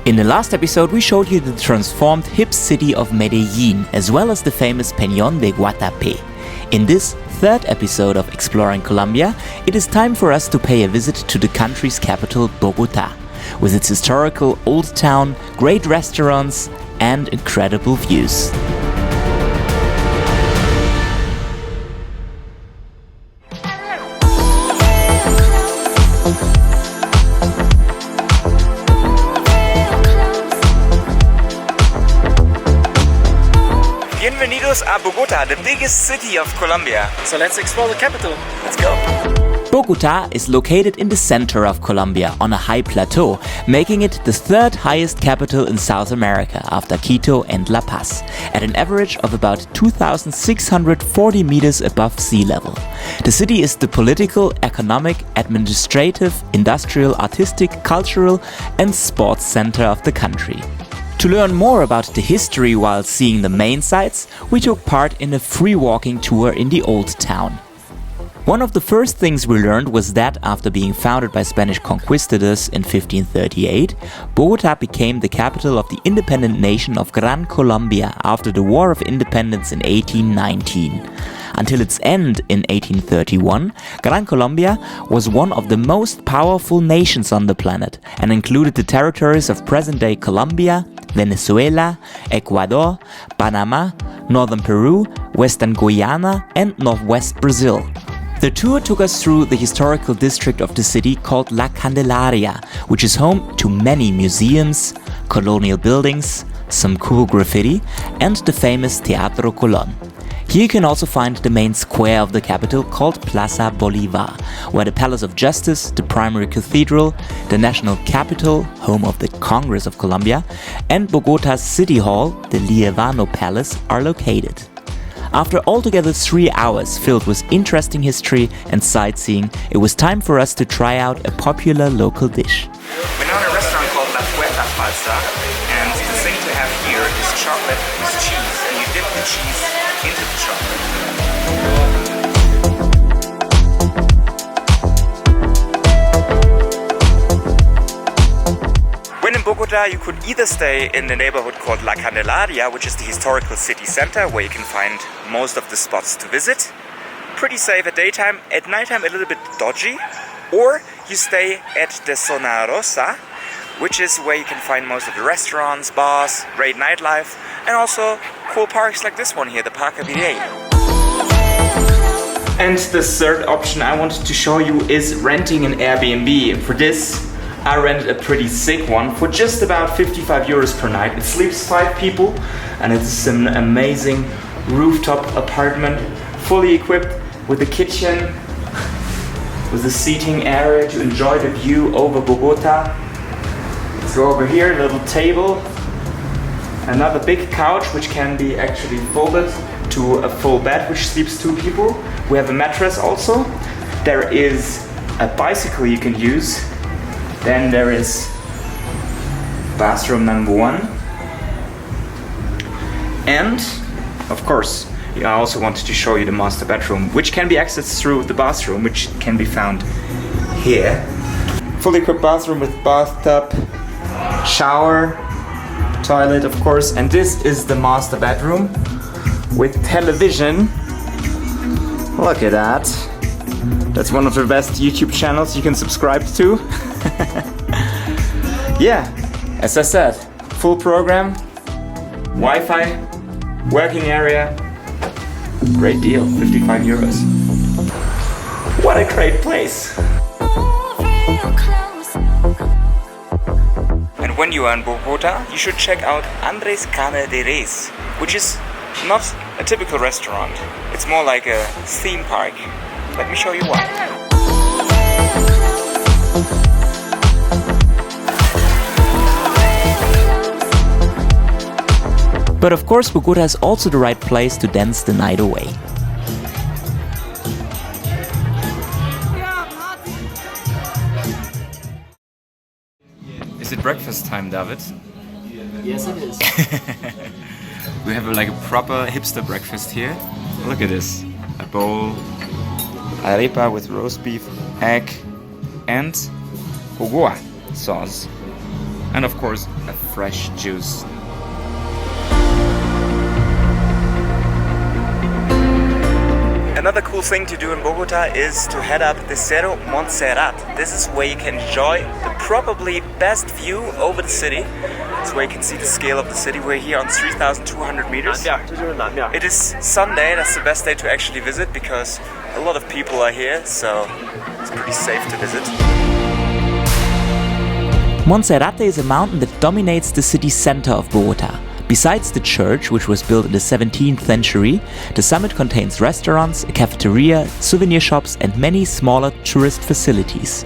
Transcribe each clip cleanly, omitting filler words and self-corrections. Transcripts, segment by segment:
In the last episode, we showed you the transformed hip city of Medellin, as well as the famous Peñón de Guatapé. In this third episode of Exploring Colombia, it is time for us to pay a visit to the country's capital, Bogotá, with its historical old town, great restaurants, and incredible views. Bienvenidos a Bogota, the biggest city of Colombia. So let's explore the capital. Let's go. Bogotá is located in the center of Colombia on a high plateau, making it the third highest capital in South America after Quito and La Paz, at an average of about 2,640 meters above sea level. The city is the political, economic, administrative, industrial, artistic, cultural, and sports center of the country. To learn more about the history while seeing the main sites, we took part in a free walking tour in the old town. One of the first things we learned was that after being founded by Spanish conquistadors in 1538, Bogotá became the capital of the independent nation of Gran Colombia after the War of Independence in 1819. Until its end in 1831, Gran Colombia was one of the most powerful nations on the planet and included the territories of present-day Colombia, Venezuela, Ecuador, Panama, northern Peru, western Guyana, and northwest Brazil. The tour took us through the historical district of the city called La Candelaria, which is home to many museums, colonial buildings, some cool graffiti, and the famous Teatro Colón. Here you can also find the main square of the capital called Plaza Bolivar, where the Palace of Justice, the primary cathedral, the national capital, home of the Congress of Colombia, and Bogotá's city hall, the Liévano Palace, are located. After altogether 3 hours filled with interesting history and sightseeing, it was time for us to try out a popular local dish. We're now in a restaurant called La Puerta Falsa, and the thing to have here is chocolate with cheese, and you dip the cheese into the chocolate. When in Bogotá, you could either stay in the neighborhood called La Candelaria, which is the historical city center where you can find most of the spots to visit. Pretty safe at daytime, at nighttime a little bit dodgy. Or you stay at the Zona Rosa, which is where you can find most of the restaurants, bars, great nightlife, and also cool parks like this one here, the Parque el Virrey. And the third option I wanted to show you is renting an Airbnb. And for this, I rented a pretty sick one for just about 55 euros per night. It sleeps 5 people, and it's an amazing rooftop apartment, fully equipped with a kitchen, with a seating area to enjoy the view over Bogota. Let's go over here, a little table, another big couch which can be actually folded to a full bed which sleeps 2 people. We have a mattress also. There is a bicycle you can use. Then there is bathroom number 1. And of course, I also wanted to show you the master bedroom, which can be accessed through the bathroom, which can be found here. Fully equipped bathroom with bathtub, shower, toilet of course, and this is the master bedroom with television. Look at that. That's one of the best YouTube channels you can subscribe to. Yeah, as I said, full program, Wi-Fi, working area. Great deal, 55 euros. What a great place! And when you are in Bogota, you should check out Andrés Carne de Res, which is not a typical restaurant. It's more like a theme park. Let me show you why. But of course, Bogota is also the right place to dance the night away. Is it breakfast time, David? Yes, it is. We have like a proper hipster breakfast here. Look at this. A bowl, arepa with roast beef, egg, and jogoa sauce. And of course, a fresh juice. Another cool thing to do in Bogota is to head up the Cerro Monserrate. This is where you can enjoy the probably best view over the city. It's where you can see the scale of the city. We're here on 3,200 meters. It is Sunday, that's the best day to actually visit because a lot of people are here, so it's pretty safe to visit. Monserrate is a mountain that dominates the city center of Bogota. Besides the church, which was built in the 17th century, the summit contains restaurants, a cafeteria, souvenir shops and many smaller tourist facilities.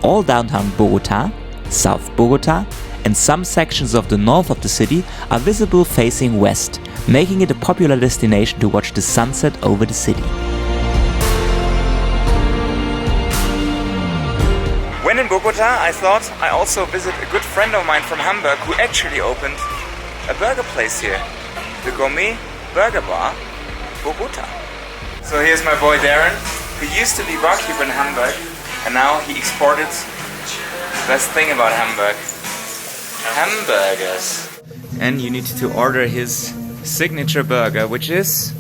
All downtown Bogota, South Bogota and some sections of the north of the city are visible facing west, making it a popular destination to watch the sunset over the city. When in Bogota, I thought I also visit a good friend of mine from Hamburg who actually opened a burger place here, the Gourmet Burger Bar, Bogota. So here's my boy Darren, who used to be barkeeper in Hamburg, and now he exported the best thing about Hamburg, hamburgers. And you need to order his signature burger, which is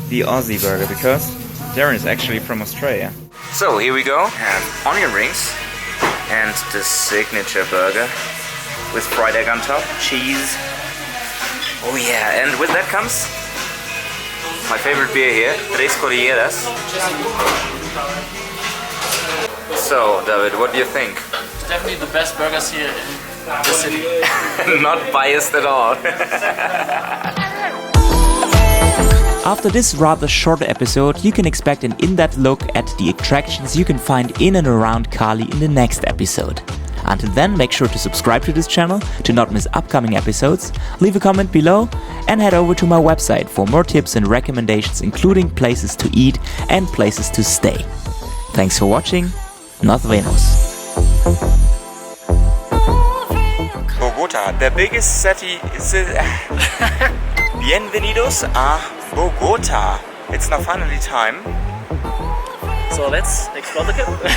the Aussie burger, because Darren is actually from Australia. So here we go, and onion rings, and the signature burger with fried egg on top, cheese. Oh yeah, and with that comes my favorite beer here, Tres Cordilleras. So, David, what do you think? It's definitely the best burgers here in the city. Not biased at all. After this rather short episode, you can expect an in-depth look at the attractions you can find in and around Cali in the next episode. Until then, make sure to subscribe to this channel to not miss upcoming episodes, leave a comment below and head over to my website for more tips and recommendations including places to eat and places to stay. Thanks for watching, Nos vemos. Bogota, the biggest city is... Bienvenidos a Bogota. It's now finally time. So let's explore the capital.